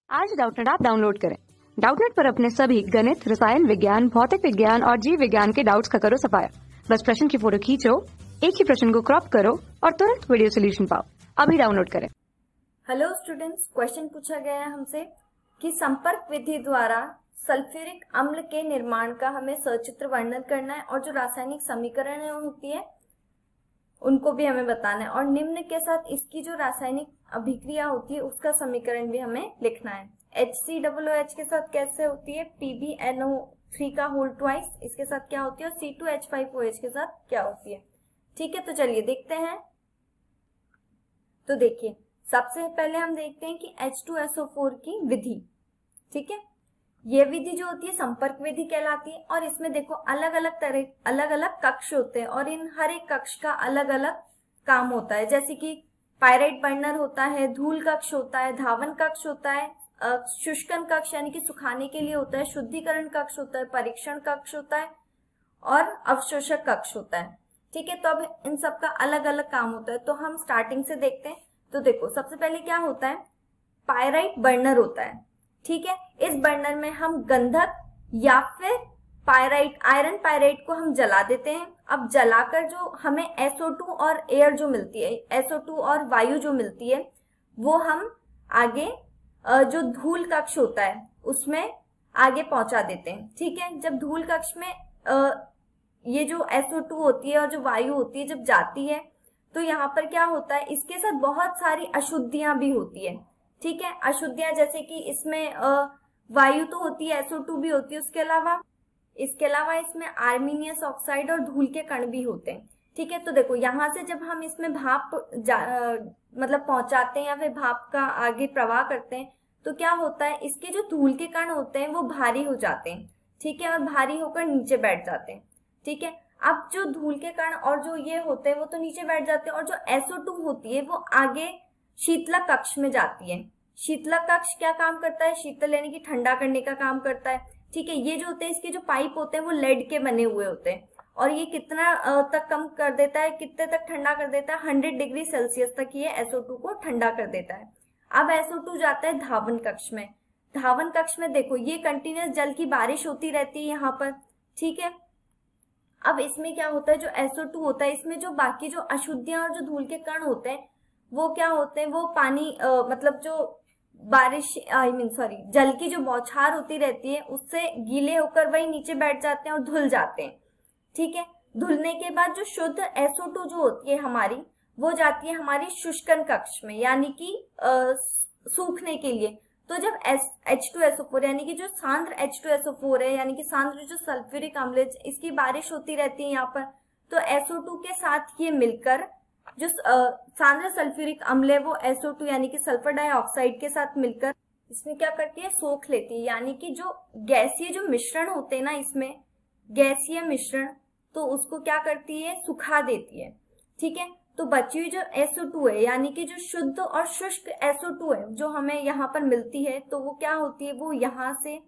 आज Doubtnut app download करें। Doubtnut पर अपने सभी गणित, रसायन विज्ञान, भौतिक विज्ञान और जीव विज्ञान के डाउट्स का करो सफाया। बस प्रश्न की फोटो खींचो, एक ही प्रश्न को क्रॉप करो और तुरंत वीडियो सोल्यूशन पाओ। अभी डाउनलोड करें। हेलो स्टूडेंट्स, क्वेश्चन पूछा गया है हमसे कि संपर्क विधि द्वारा सल्फ्यूरिक अम्ल के निर्माण का हमें सचित्र वर्णन करना है और जो रासायनिक समीकरण होती है उनको भी हमें बताना है और निम्न के साथ इसकी जो रासायनिक अभिक्रिया होती है उसका समीकरण भी हमें लिखना है। HCOOH के साथ कैसे होती है, PbNO3 का होल ट्वाइस, इसके साथ क्या होती है, और C2H5OH के साथ क्या होती है। ठीक है, तो चलिए देखते हैं। तो देखिए, सबसे पहले हम देखते हैं कि H2SO4 की विधि। ठीक है, ये विधि जो होती है संपर्क विधि कहलाती है और इसमें देखो अलग अलग कक्ष होते हैं और इन हर एक कक्ष का अलग अलग काम होता है। जैसे कि पायराइट बर्नर होता है, धूल कक्ष होता है, धावन कक्ष होता है, शुष्कन कक्ष यानी कि सुखाने के लिए होता है, शुद्धिकरण कक्ष होता है, परीक्षण कक्ष होता है और अवशोषक कक्ष होता है। ठीक है, तो अब इन सब का अलग अलग काम होता है। तो हम स्टार्टिंग से देखते हैं। तो देखो, सबसे पहले क्या होता है, पायराइट बर्नर होता है। ठीक है, इस बर्नर में हम गंधक या फिर पायराइट, आयरन पायराइट को हम जला देते हैं। अब जलाकर जो हमें SO2 और एयर जो मिलती है, SO2 और वायु जो मिलती है, वो हम आगे जो धूल कक्ष होता है उसमें आगे पहुंचा देते हैं। ठीक है, जब धूल कक्ष में ये जो SO2 होती है और जो वायु होती है जब जाती है तो यहाँ पर क्या होता है, इसके साथ बहुत सारी अशुद्धियां भी होती है। ठीक है, अशुद्धियां जैसे कि इसमें वायु तो होती है, SO2 भी होती है, इसके अलावा इसमें आर्मीनियस ऑक्साइड और धूल के कण भी होते हैं। ठीक है, तो देखो यहाँ से जब हम इसमें भाप मतलब पहुंचाते हैं या फिर भाप का आगे प्रवाह करते हैं तो क्या होता है, इसके जो धूल के कण होते हैं वो भारी हो जाते हैं। ठीक है, और भारी होकर नीचे बैठ जाते हैं। ठीक है, अब जो धूल के कण और जो ये होते हैं वो तो नीचे बैठ जाते हैं और जो SO2 होती है वो आगे शीतलक कक्ष में जाती है। शीतलक कक्ष क्या काम करता है, शीतल यानी कि ठंडा करने का काम करता है। ठीक है, ये जो होते हैं इसके जो पाइप होते हैं वो लेड के बने हुए होते हैं और ये कितना तक कम कर देता है, कितने तक ठंडा कर देता है, 100 डिग्री सेल्सियस तक ये SO2 को ठंडा कर देता है। अब SO2 जाता है धावन कक्ष में। धावन कक्ष में देखो ये कंटिन्यूस जल की बारिश होती रहती है यहाँ पर। ठीक है, अब इसमें क्या होता है, जो SO2 होता है इसमें जो बाकी जो अशुद्धियां और जो धूल के कण होते हैं वो क्या होते हैं, वो पानी मतलब जो बारिश जल की जो बौछार होती रहती है उससे गीले होकर वही नीचे बैठ जाते हैं और धुल जाते हैं। ठीक है, धुलने के बाद जो शुद्ध SO2 जो होती है हमारी वो जाती है हमारी शुष्कन कक्ष में यानी कि सूखने के लिए। तो जब H2SO4 यानी कि जो सांद्र H2SO4 है यानी कि सांद्र जो सल्फ्यूरिक अम्ल इसकी बारिश होती रहती है यहाँ पर, तो SO2 के साथ ये मिलकर जो सांद्र सल्फ्यूरिक अम्ल है वो SO2 यानी कि सल्फर डाइऑक्साइड के साथ मिलकर इसमें क्या करती है, सोख लेती है। यानी कि जो गैसीय जो मिश्रण होते हैं ना, इसमें गैसीय मिश्रण, तो उसको क्या करती है, सुखा देती है। ठीक है, तो बची हुई जो SO2 है यानी कि जो शुद्ध और शुष्क SO2 है जो हमें यहाँ पर मिलती है, तो वो क्या होती है, वो यहाँ से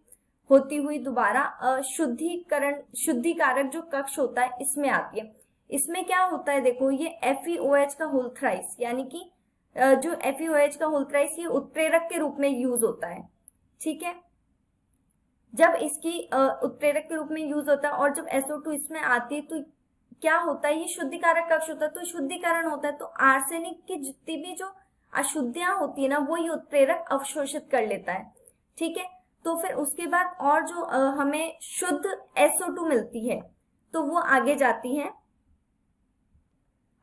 होती हुई दोबारा शुद्धिकारक जो कक्ष होता है इसमें आती है। इसमें क्या होता है, देखो ये FeOH का होल थ्राइस यानी कि जो FeOH का होल थ्राइस ये उत्प्रेरक के रूप में यूज होता है। ठीक है, जब इसकी उत्प्रेरक के रूप में यूज होता है और जब SO2 इसमें आती है तो क्या होता है, ये शुद्धिकारक कक्ष होता है, तो शुद्धिकरण होता है, तो आर्सेनिक की जितनी भी जो अशुद्धियां होती है ना वो ये उत्प्रेरक अवशोषित कर लेता है। ठीक है, तो फिर उसके बाद और जो हमें शुद्ध SO2 मिलती है तो वो आगे जाती है।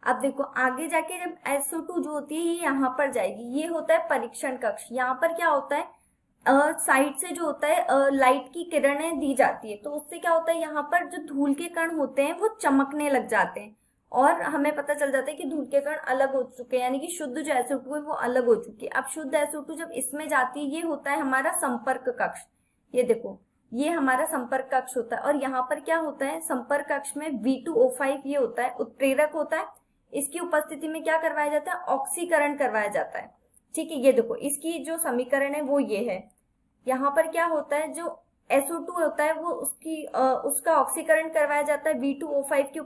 अब देखो आगे जाके जब SO2 जो होती है ये यहाँ पर जाएगी, ये होता है परीक्षण कक्ष। यहाँ पर क्या होता है, साइड से जो होता है लाइट की किरणें दी जाती है, तो उससे क्या होता है, यहाँ पर जो धूल के कण होते हैं वो चमकने लग जाते हैं और हमें पता चल जाता है कि धूल के कण अलग हो चुके हैं यानी कि शुद्ध जो SO2 है वो अलग हो चुकी है। अब शुद्ध SO2 जब इसमें जाती है ये होता है हमारा संपर्क कक्ष। ये देखो ये हमारा संपर्क कक्ष होता है और यहाँ पर क्या होता है, संपर्क कक्ष में V2O5 ये होता है, उत्प्रेरक होता है। इसकी उपस्थिति में क्या करवाया जाता है, ऑक्सीकरण करवाया जाता है। ठीक है, ये देखो इसकी जो समीकरण है वो ये है। यहाँ पर क्या होता है, जो SO2 होता है वो उसका ऑक्सीकरण करवाया जाता है V2O5 की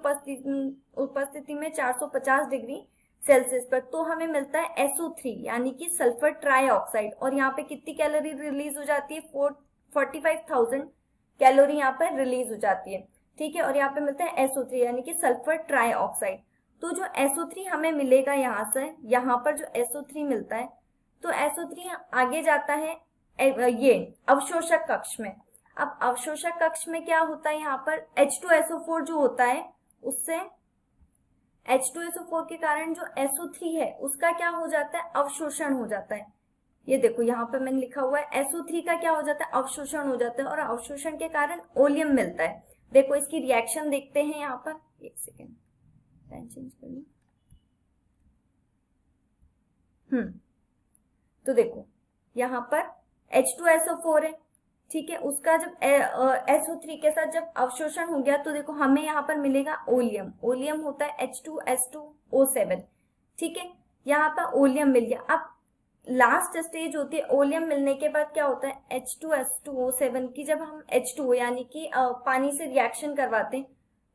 उपस्थिति में 450 डिग्री सेल्सियस पर, तो हमें मिलता है SO3 यानी कि सल्फर ट्राईऑक्साइड। और यहाँ पे कितनी कैलोरी रिलीज हो जाती है? 45,000 कैलोरी यहाँ पर रिलीज हो जाती है, ठीक है। और यहाँ पे मिलता है SO3 यानी कि सल्फर ट्राईऑक्साइड। तो जो SO3 हमें मिलेगा यहाँ से, यहाँ पर जो SO3 मिलता है, तो SO3 आगे जाता है ये अवशोषक कक्ष में। अब अवशोषक कक्ष में क्या होता है? यहाँ पर H2SO4 जो होता है, उससे H2SO4 के कारण जो SO3 है उसका क्या हो जाता है? अवशोषण हो जाता है। ये देखो यहाँ पे मैंने लिखा हुआ है SO3 का क्या हो जाता है? अवशोषण हो जाता है, और अवशोषण के कारण ओलियम मिलता है। देखो इसकी रिएक्शन देखते हैं यहाँ पर, एक सेकेंड पेन चेंज कर लूं। तो देखो यहाँ पर H2SO4 है, ठीक है। उसका जब SO3 के साथ जब अवशोषण हो गया तो देखो हमें यहाँ पर मिलेगा ओलियम। ओलियम होता है H2S2O7, ठीक है। यहाँ पर ओलियम मिल गया। अब लास्ट स्टेज होती है ओलियम मिलने के बाद क्या होता है? H2S2O7 की जब हम H2O यानी कि पानी से रिएक्शन करवाते हैं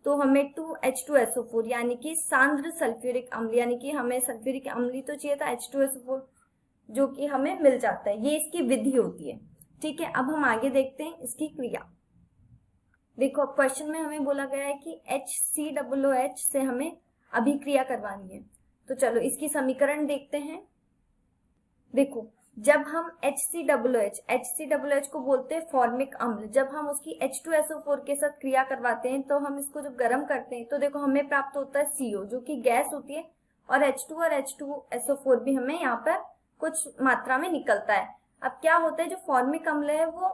तो हमें 2H2SO4 यानी कि सांद्र सल्फ्यूरिक अम्ल, यानी कि हमें सल्फ्यूरिक अम्ल ही तो चाहिए था, H2SO4 जो कि हमें मिल जाता है। ये इसकी विधि होती है, ठीक है। अब हम आगे देखते हैं इसकी क्रिया। देखो अब क्वेश्चन में हमें बोला गया है कि HCOOH से हमें अभिक्रिया करवानी है। तो चलो इसकी समीकरण देखते हैं। देखो जब हम HCOOH को बोलते हैं फॉर्मिक अम्ल, जब हम उसकी H2SO4 के साथ क्रिया करवाते हैं तो हम इसको जब गर्म करते हैं तो देखो हमें प्राप्त होता है CO जो कि गैस होती है, और H2 और H2SO4 भी हमें यहाँ पर कुछ मात्रा में निकलता है। अब क्या होता है? जो फॉर्मिक अम्ल है वो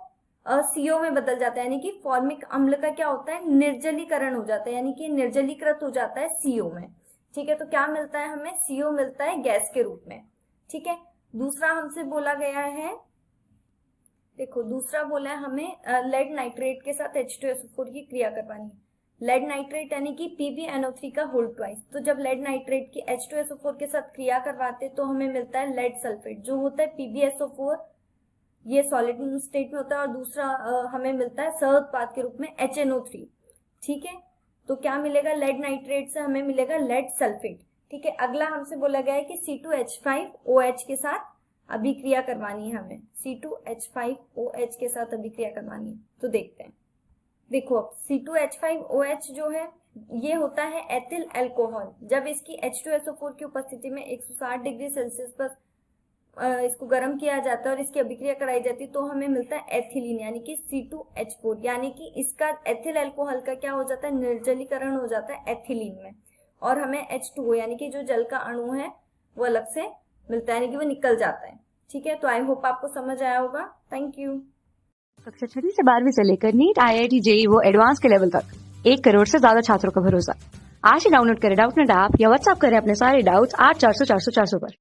CO में बदल जाता है, यानी कि फॉर्मिक अम्ल का क्या होता है? निर्जलीकरण हो जाता है, यानी कि निर्जलीकृत हो जाता है CO में, ठीक है। तो क्या मिलता है हमें? CO मिलता है गैस के रूप में, ठीक है। दूसरा हमसे बोला गया है, देखो दूसरा बोला है हमें लेड नाइट्रेट के साथ H2SO4 की क्रिया करवानी है। लेड नाइट्रेट यानी कि PbNO3 का होल ट्वाइस। तो जब लेड नाइट्रेट की H2SO4 के साथ क्रिया करवाते तो हमें मिलता है लेड सल्फेट जो होता है PbSO4, ये सॉलिड स्टेट में होता है, और दूसरा हमें मिलता है सह उत्पाद के रूप में HNO3, ठीक है। तो क्या मिलेगा? लेड नाइट्रेट से हमें मिलेगा लेड सल्फेट, ठीक है। अगला हमसे बोला गया है कि C2H5OH के साथ अभिक्रिया करवानी है हमें, C2H5OH के साथ अभिक्रिया करवानी है। तो देखते हैं। देखो अब C2H5OH जो है ये होता है एथिल अल्कोहल। जब इसकी H2SO4 की उपस्थिति में 160 डिग्री सेल्सियस पर इसको गर्म किया जाता है और इसकी अभिक्रिया कराई जाती है तो हमें मिलता है एथिलीन यानी कि C2H4, यानी कि इसका एथिल अल्कोहल का क्या हो जाता है? निर्जलीकरण हो जाता है एथिलीन में, और हमें H2O यानी कि जो जल का अणु है वो अलग से मिलता है, यानी कि वो निकल जाता है, ठीक है। तो आई होप आपको समझ आया होगा। Thank you. कक्षा 6 से 12वीं से लेकर नीट, IIT, JEE वो एडवांस के लेवल तक 1 करोड़ से ज्यादा छात्रों का भरोसा। आज ही डाउनलोड करें डाउटनेट ऐप या व्हाट्सएप करें अपने सारे डाउट्स 8400 400 400 पर।